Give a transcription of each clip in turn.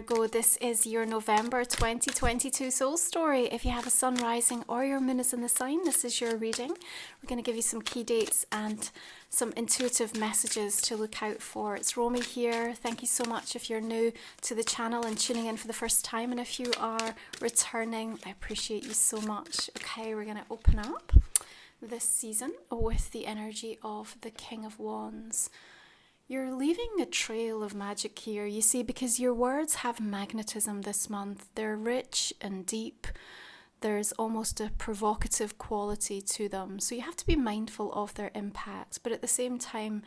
Virgo, this is your November 2022 soul story. If you have a sun rising or your moon is in the sign, this is your reading. We're going to give you some key dates and some intuitive messages to look out for. It's Romy here. Thank you so much if you're new to the channel and tuning in for the first time. And if you are returning, I appreciate you so much. Okay, we're going to open up this season with the energy of the King of Wands. You're leaving a trail of magic here, you see, because your words have magnetism this month. They're rich and deep. There's almost a provocative quality to them. So you have to be mindful of their impact. But at the same time,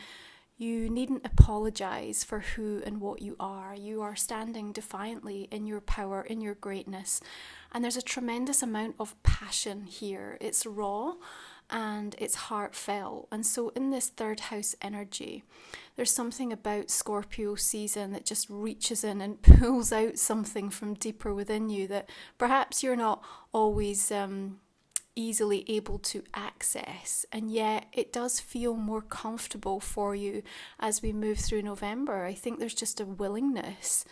you needn't apologize for who and what you are. You are standing defiantly in your power, in your greatness. And there's a tremendous amount of passion here. It's raw and it's heartfelt. And so in this third house energy, there's something about Scorpio season that just reaches in and pulls out something from deeper within you that perhaps you're not always easily able to access, and yet it does feel more comfortable for you as we move through November. I think there's just a willingness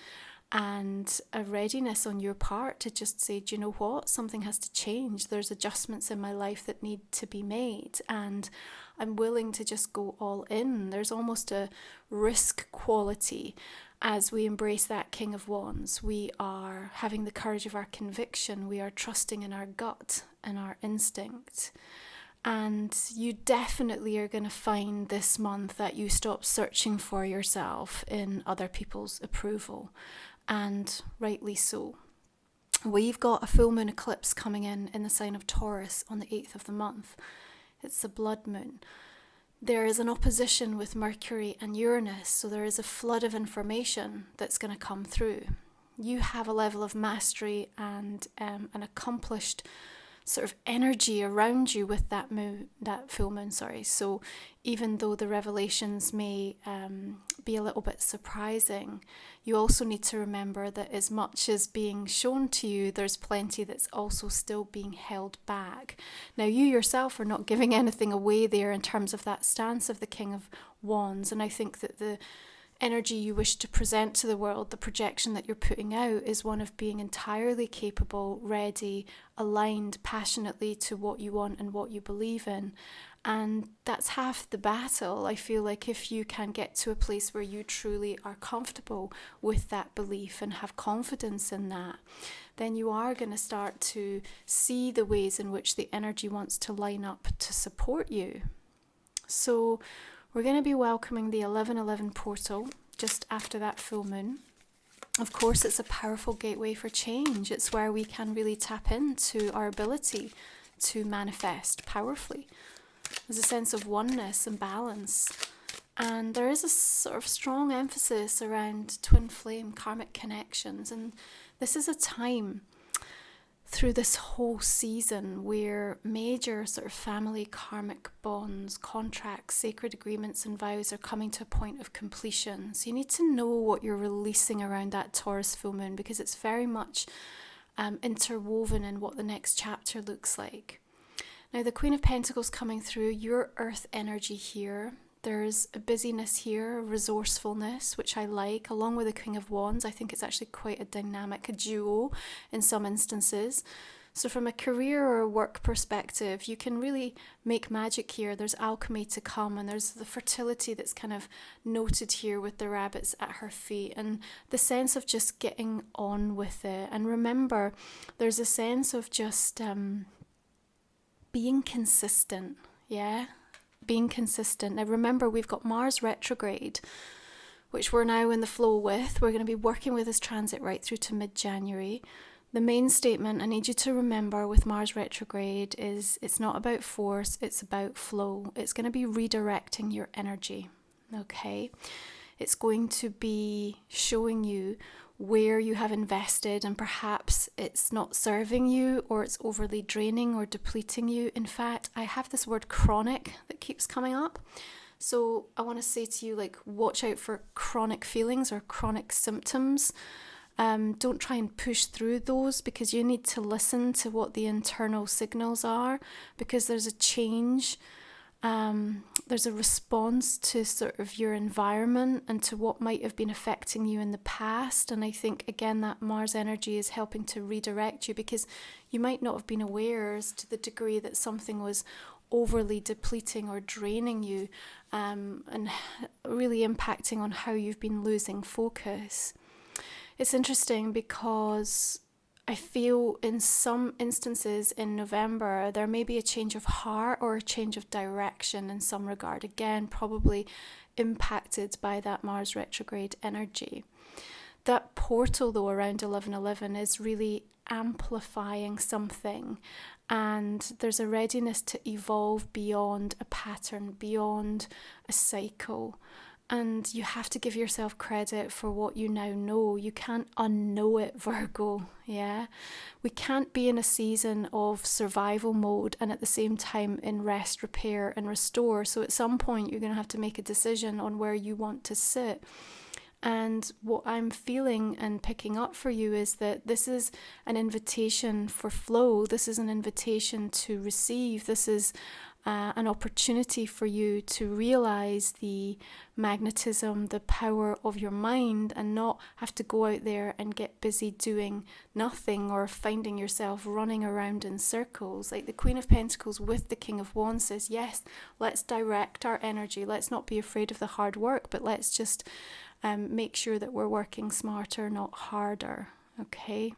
and a readiness on your part to just say, do you know what, something has to change. There's adjustments in my life that need to be made, and I'm willing to just go all in. There's almost a risk quality as we embrace that King of Wands. We are having the courage of our conviction. We are trusting in our gut and our instinct. And you definitely are going to find this month that you stop searching for yourself in other people's approval. And rightly so. We've got a full moon eclipse coming in the sign of Taurus on the 8th of the month. It's a blood moon. There is an opposition with Mercury and Uranus, so there is a flood of information that's going to come through. You have a level of mastery and an accomplished sort of energy around you with that full moon. So even though the revelations may be a little bit surprising, you also need to remember that as much as being shown to you, there's plenty that's also still being held back. Now, you yourself are not giving anything away there in terms of that stance of the King of Wands, and I think that the energy you wish to present to the world, the projection that you're putting out, is one of being entirely capable, ready, aligned passionately to what you want and what you believe in. And that's half the battle. I feel like if you can get to a place where you truly are comfortable with that belief and have confidence in that, then you are going to start to see the ways in which the energy wants to line up to support you. So we're going to be welcoming the 1111 portal just after that full moon. Of course, it's a powerful gateway for change. It's where we can really tap into our ability to manifest powerfully. There's a sense of oneness and balance. And there is a sort of strong emphasis around twin flame karmic connections. And this is a time through this whole season where major sort of family karmic bonds, contracts, sacred agreements and vows are coming to a point of completion. So you need to know what you're releasing around that Taurus full moon, because it's very much interwoven in what the next chapter looks like. Now, the Queen of Pentacles coming through, your earth energy here. There's a busyness here, a resourcefulness, which I like, along with the King of Wands. I think it's actually quite a dynamic duo in some instances. So from a career or a work perspective, you can really make magic here. There's alchemy to come, and there's the fertility that's kind of noted here with the rabbits at her feet, and the sense of just getting on with it. And remember, there's a sense of just being consistent, being consistent. Now remember, we've got Mars retrograde, which we're now in the flow with. We're going to be working with this transit right through to mid-January. The main statement I need you to remember with Mars retrograde is it's not about force, it's about flow. It's going to be redirecting your energy, okay? It's going to be showing you where you have invested and perhaps it's not serving you, or it's overly draining or depleting you. In fact, I have this word chronic that keeps coming up. So I want to say to you, like, watch out for chronic feelings or chronic symptoms. Don't try and push through those, because you need to listen to what the internal signals are, because there's a change There's a response to sort of your environment and to what might have been affecting you in the past. And I think, again, that Mars energy is helping to redirect you, because you might not have been aware as to the degree that something was overly depleting or draining you, and really impacting on how you've been losing focus. It's interesting because I feel in some instances in November, there may be a change of heart or a change of direction in some regard. Again, probably impacted by that Mars retrograde energy. That portal, though, around 11:11 is really amplifying something. And there's a readiness to evolve beyond a pattern, beyond a cycle. And you have to give yourself credit for what you now know. You can't unknow it, Virgo, yeah? We can't be in a season of survival mode and at the same time in rest, repair and restore. So at some point you're going to have to make a decision on where you want to sit. And what I'm feeling and picking up for you is that this is an invitation for flow. This is an invitation to receive. This is an opportunity for you to realize the magnetism, the power of your mind, and not have to go out there and get busy doing nothing or finding yourself running around in circles. Like the Queen of Pentacles with the King of Wands says, yes, let's direct our energy. Let's not be afraid of the hard work, but let's just make sure that we're working smarter, not harder. Okay?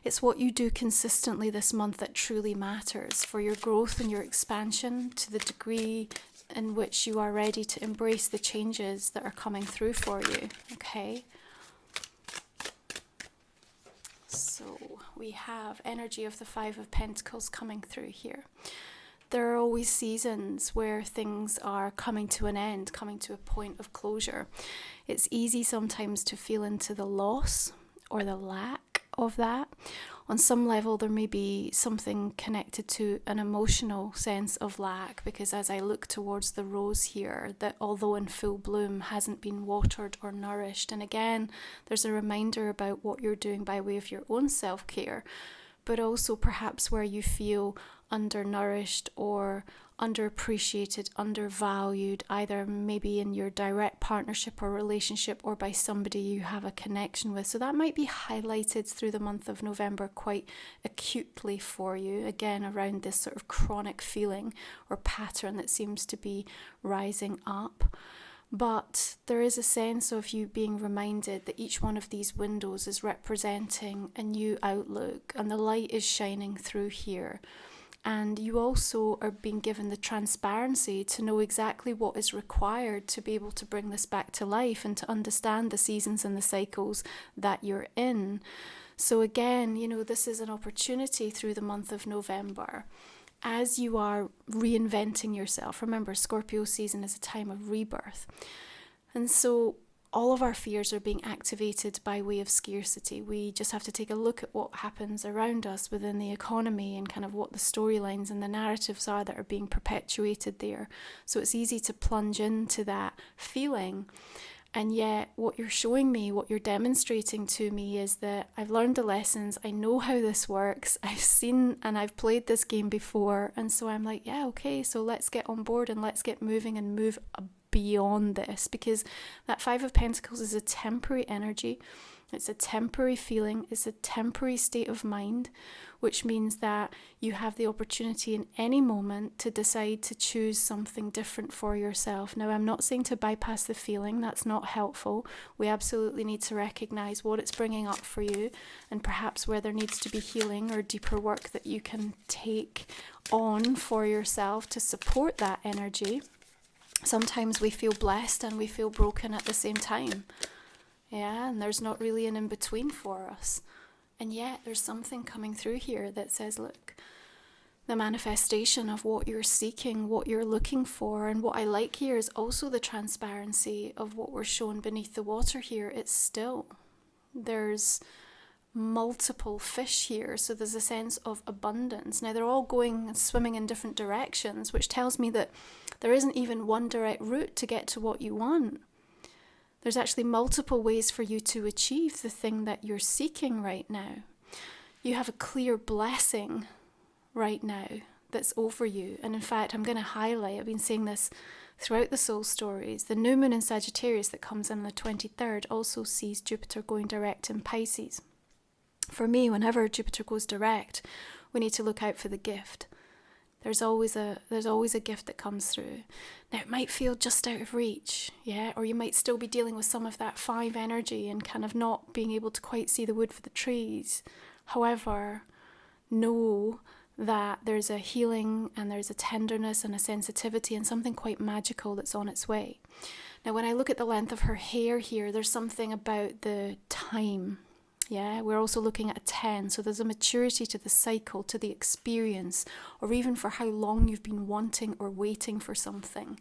It's what you do consistently this month that truly matters for your growth and your expansion, to the degree in which you are ready to embrace the changes that are coming through for you. Okay? So we have energy of the Five of Pentacles coming through here. There are always seasons where things are coming to an end, coming to a point of closure. It's easy sometimes to feel into the loss or the lack of that. On some level, there may be something connected to an emotional sense of lack, because as I look towards the rose here, that although in full bloom, hasn't been watered or nourished. And again, there's a reminder about what you're doing by way of your own self-care, but also perhaps where you feel undernourished or underappreciated, undervalued, either maybe in your direct partnership or relationship or by somebody you have a connection with. So that might be highlighted through the month of November quite acutely for you, again around this sort of chronic feeling or pattern that seems to be rising up. But there is a sense of you being reminded that each one of these windows is representing a new outlook, and the light is shining through here. And you also are being given the transparency to know exactly what is required to be able to bring this back to life and to understand the seasons and the cycles that you're in. So again, this is an opportunity through the month of November. As you are reinventing yourself, remember, Scorpio season is a time of rebirth. And so all of our fears are being activated by way of scarcity. We just have to take a look at what happens around us within the economy and kind of what the storylines and the narratives are that are being perpetuated there. So it's easy to plunge into that feeling. And yet what you're showing me, what you're demonstrating to me is that I've learned the lessons. I know how this works. I've seen and I've played this game before. And so I'm like, yeah, okay, so let's get on board and let's get moving and move beyond this, because that Five of Pentacles is a temporary energy. It's a temporary feeling. It's a temporary state of mind, which means that you have the opportunity in any moment to decide to choose something different for yourself. Now, I'm not saying to bypass the feeling. That's not helpful. We absolutely need to recognize what it's bringing up for you and perhaps where there needs to be healing or deeper work that you can take on for yourself to support that energy. Sometimes we feel blessed and we feel broken at the same time. Yeah, and there's not really an in-between for us. And yet there's something coming through here that says, look, the manifestation of what you're seeking, what you're looking for. And what I like here is also the transparency of what we're shown beneath the water here. It's still. There's multiple fish here, so there's a sense of abundance. Now they're all going and swimming in different directions, which tells me that there isn't even one direct route to get to what you want. There's actually multiple ways for you to achieve the thing that you're seeking right now. You have a clear blessing right now that's over you. And in fact, I'm going to highlight, I've been saying this throughout the soul stories, the new moon in Sagittarius that comes in on the 23rd also sees Jupiter going direct in Pisces. For me, whenever Jupiter goes direct, we need to look out for the gift. There's always a gift that comes through. Now, it might feel just out of reach, yeah? Or you might still be dealing with some of that 5 energy and kind of not being able to quite see the wood for the trees. However, know that there's a healing and there's a tenderness and a sensitivity and something quite magical that's on its way. Now, when I look at the length of her hair here, there's something about the time. Yeah, we're also looking at a 10, so there's a maturity to the cycle, to the experience, or even for how long you've been wanting or waiting for something.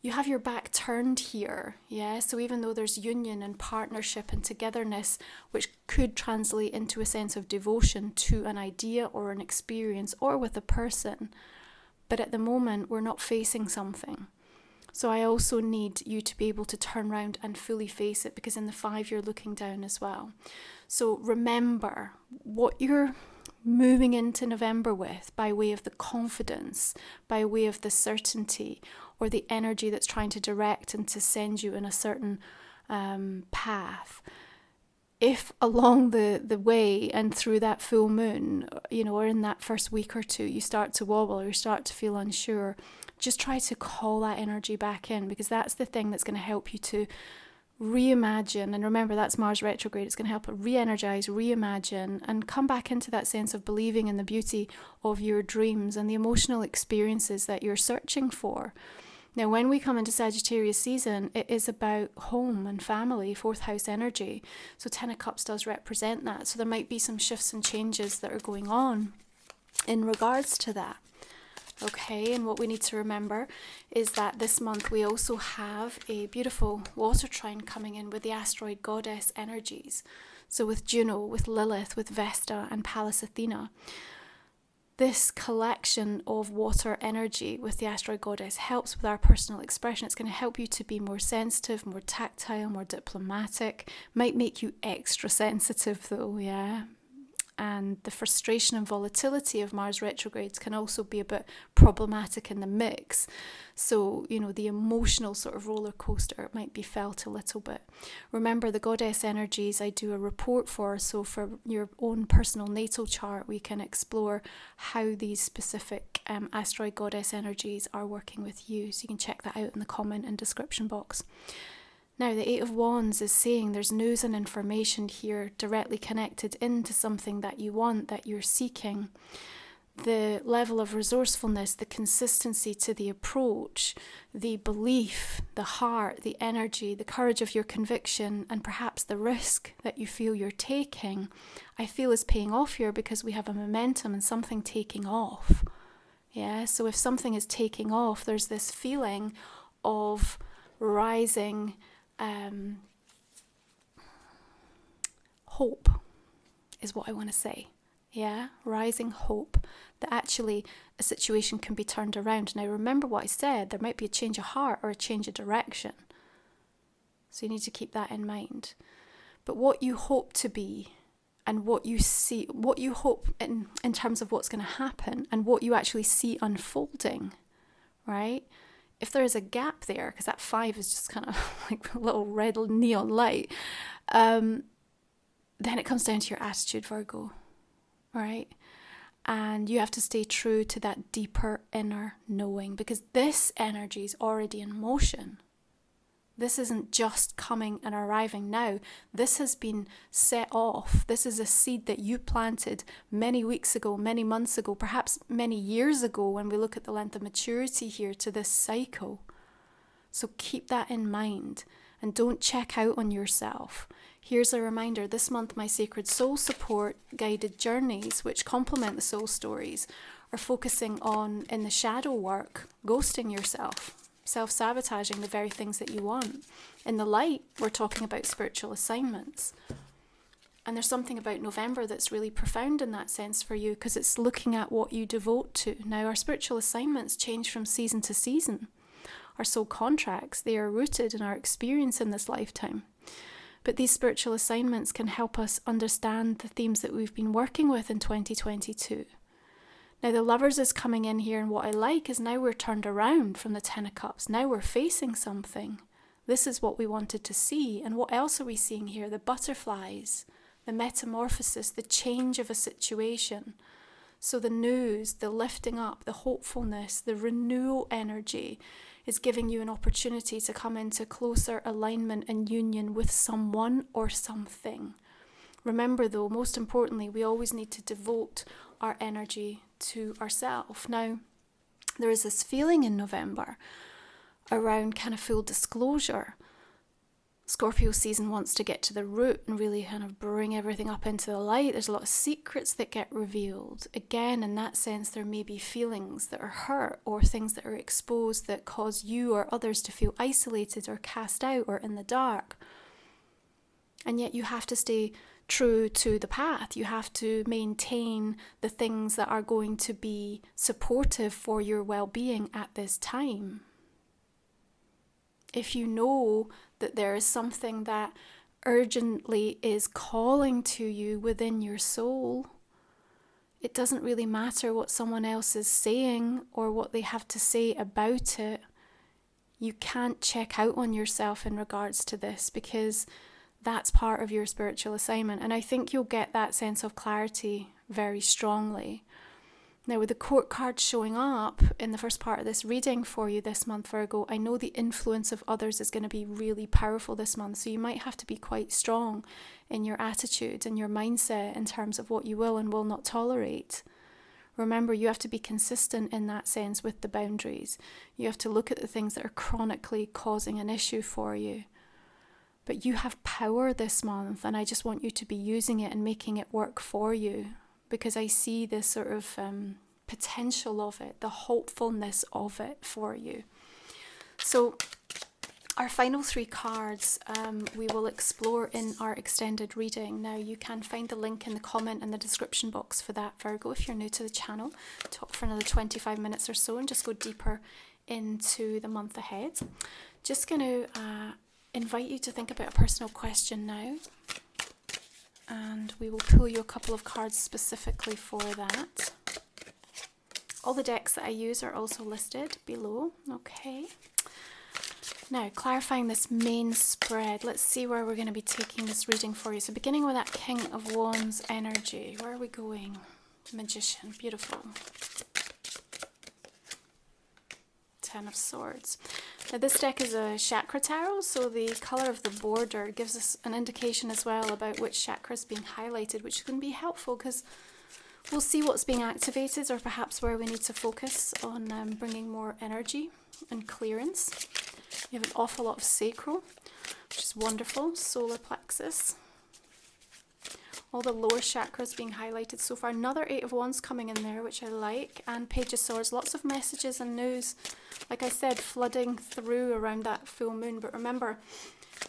You have your back turned here, yeah, so even though there's union and partnership and togetherness, which could translate into a sense of devotion to an idea or an experience or with a person, but at the moment we're not facing something. So I also need you to be able to turn around and fully face it, because in the 5 you're looking down as well. So remember what you're moving into November with by way of the confidence, by way of the certainty, or the energy that's trying to direct and to send you in a certain path. If along the way and through that full moon, or in that first week or two, you start to wobble or you start to feel unsure, just try to call that energy back in, because that's the thing that's going to help you to reimagine. And remember, that's Mars retrograde. It's going to help re-energize, reimagine, and come back into that sense of believing in the beauty of your dreams and the emotional experiences that you're searching for. Now, when we come into Sagittarius season, it is about home and family, 4th house energy. So 10 of Cups does represent that. So there might be some shifts and changes that are going on in regards to that. Okay, and what we need to remember is that this month we also have a beautiful water trine coming in with the asteroid goddess energies. So with Juno, with Lilith, with Vesta and Pallas Athena. This collection of water energy with the asteroid goddess helps with our personal expression. It's going to help you to be more sensitive, more tactile, more diplomatic. Might make you extra sensitive though, yeah. And the frustration and volatility of Mars retrogrades can also be a bit problematic in the mix. So, the emotional sort of roller coaster might be felt a little bit. Remember, the goddess energies I do a report for, so for your own personal natal chart, we can explore how these specific asteroid goddess energies are working with you. So you can check that out in the comment and description box. Now, the 8 of Wands is saying there's news and information here directly connected into something that you want, that you're seeking. The level of resourcefulness, the consistency to the approach, the belief, the heart, the energy, the courage of your conviction, and perhaps the risk that you feel you're taking, I feel is paying off here, because we have a momentum and something taking off. Yeah, so if something is taking off, there's this feeling of rising hope is what I want to say. Yeah, rising hope that actually a situation can be turned around. Now remember what I said, there might be a change of heart or a change of direction. So you need to keep that in mind. But what you hope to be and what you see, what you hope in terms of what's going to happen and what you actually see unfolding, right? If there is a gap there, because that 5 is just kind of like a little red neon light, then it comes down to your attitude, Virgo, right? And you have to stay true to that deeper inner knowing, because this energy is already in motion. This isn't just coming and arriving now. This has been set off. This is a seed that you planted many weeks ago, many months ago, perhaps many years ago, when we look at the length of maturity here to this cycle. So keep that in mind and don't check out on yourself. Here's a reminder, this month my Sacred Soul Support guided journeys, which complement the soul stories, are focusing on, in the shadow work, ghosting yourself. Self-sabotaging the very things that you want. In the light, we're talking about spiritual assignments. And there's something about November that's really profound in that sense for you, because it's looking at what you devote to. Now, our spiritual assignments change from season to season. Our soul contracts, they are rooted in our experience in this lifetime. But these spiritual assignments can help us understand the themes that we've been working with in 2022. Now the Lovers is coming in here, and what I like is now we're turned around from the Ten of Cups. Now we're facing something. This is what we wanted to see. And what else are we seeing here? The butterflies, the metamorphosis, the change of a situation. So the news, the lifting up, the hopefulness, the renewal energy is giving you an opportunity to come into closer alignment and union with someone or something. Remember though, most importantly, we always need to devote our energy to ourselves. Now, there is this feeling in November around kind of full disclosure. Scorpio season wants to get to the root and really kind of bring everything up into the light. There's a lot of secrets that get revealed. Again, in that sense, there may be feelings that are hurt or things that are exposed that cause you or others to feel isolated or cast out or in the dark. And yet you have to stay true to the path. You have to maintain the things that are going to be supportive for your well-being at this time. If you know that there is something that urgently is calling to you within your soul, it doesn't really matter what someone else is saying or what they have to say about it. You can't check out on yourself in regards to this, because that's part of your spiritual assignment. And I think you'll get that sense of clarity very strongly. Now, with the court card showing up in the first part of this reading for you this month, Virgo, I know the influence of others is going to be really powerful this month. So you might have to be quite strong in your attitude and your mindset in terms of what you will and will not tolerate. Remember, you have to be consistent in that sense with the boundaries. You have to look at the things that are chronically causing an issue for you. But you have power this month, and I just want you to be using it and making it work for you, because I see this sort of potential of it, the hopefulness of it for you. So our final three cards we will explore in our extended reading. Now, you can find the link in the comment and the description box for that, Virgo, if you're new to the channel. Talk for another 25 minutes or so and just go deeper into the month ahead. Just going to invite you to think about a personal question now, and we will pull you a couple of cards specifically for that. All the decks that I use are also listed below. Okay. Now, clarifying this main spread, let's see where we're going to be taking this reading for you. So beginning with that King of Wands energy, where are we going? Magician, beautiful. Ten of Swords. Now, this deck is a chakra tarot, so the colour of the border gives us an indication as well about which chakra is being highlighted, which can be helpful because we'll see what's being activated or perhaps where we need to focus on bringing more energy and clearance. You have an awful lot of sacral, which is wonderful. Solar plexus. All the lower chakras being highlighted so far. Another Eight of Wands coming in there, which I like. And Page of Swords. Lots of messages and news, like I said, flooding through around that full moon. But remember,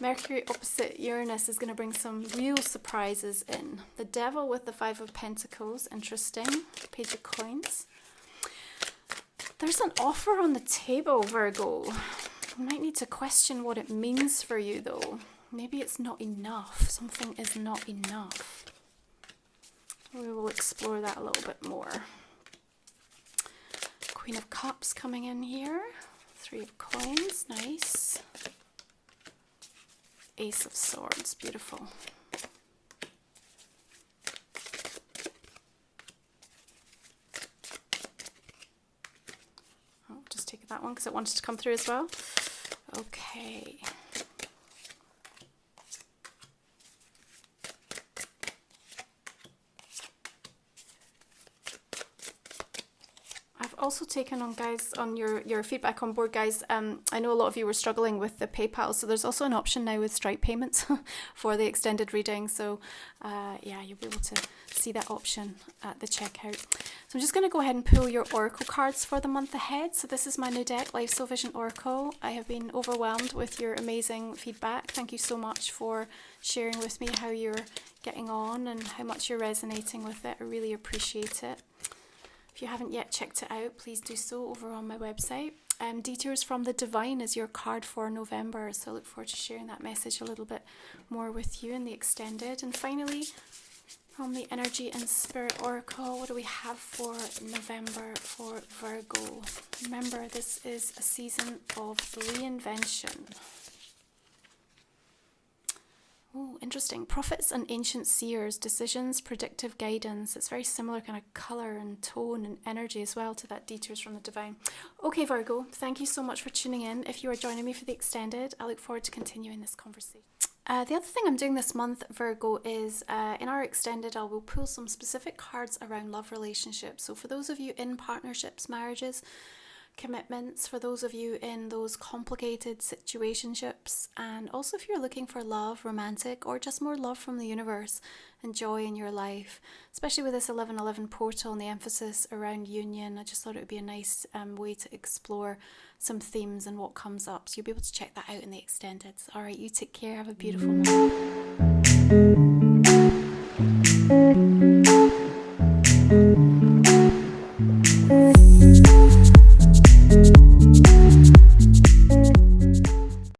Mercury opposite Uranus is going to bring some real surprises in. The Devil with the Five of Pentacles. Interesting. Page of Coins. There's an offer on the table, Virgo. You might need to question what it means for you, though. Maybe it's not enough. Something is not enough. We will explore that a little bit more. Queen of Cups coming in here. Three of Coins, nice. Ace of Swords, beautiful. I'll just take that one because it wanted to come through as well. Okay. Also taken on, guys, on your feedback on board, guys. I know a lot of you were struggling with the PayPal, so there's also an option now with Stripe payments for the extended reading. So yeah, you'll be able to see that option at the checkout. So I'm just going to go ahead and pull your oracle cards for the month ahead. So this is my new deck, Life Soul Vision Oracle. I have been overwhelmed with your amazing feedback. Thank you so much for sharing with me how you're getting on and how much you're resonating with it. I really appreciate it. If you haven't yet checked it out, please do so over on my website. Detours from the Divine is your card for November, so I look forward to sharing that message a little bit more with you in the extended. And finally, From the Energy and Spirit Oracle, what do we have for November for Virgo? Remember, this is a season of reinvention. Oh, interesting. Prophets and ancient seers, decisions, predictive guidance. It's very similar kind of colour and tone and energy as well to that detours from the divine. Okay, Virgo, thank you so much for tuning in. If you are joining me for the extended, I look forward to continuing this conversation. The other thing I'm doing this month, Virgo, is in our extended, I will pull some specific cards around love relationships. So for those of you in partnerships, marriages, commitments, for those of you in those complicated situationships, and also if you're looking for love, romantic, or just more love from the universe and joy in your life, especially with this 1111 portal and the emphasis around union, I just thought it would be a nice way to explore some themes and what comes up. So you'll be able to check that out in the extended. All right, you take care. Have a beautiful month.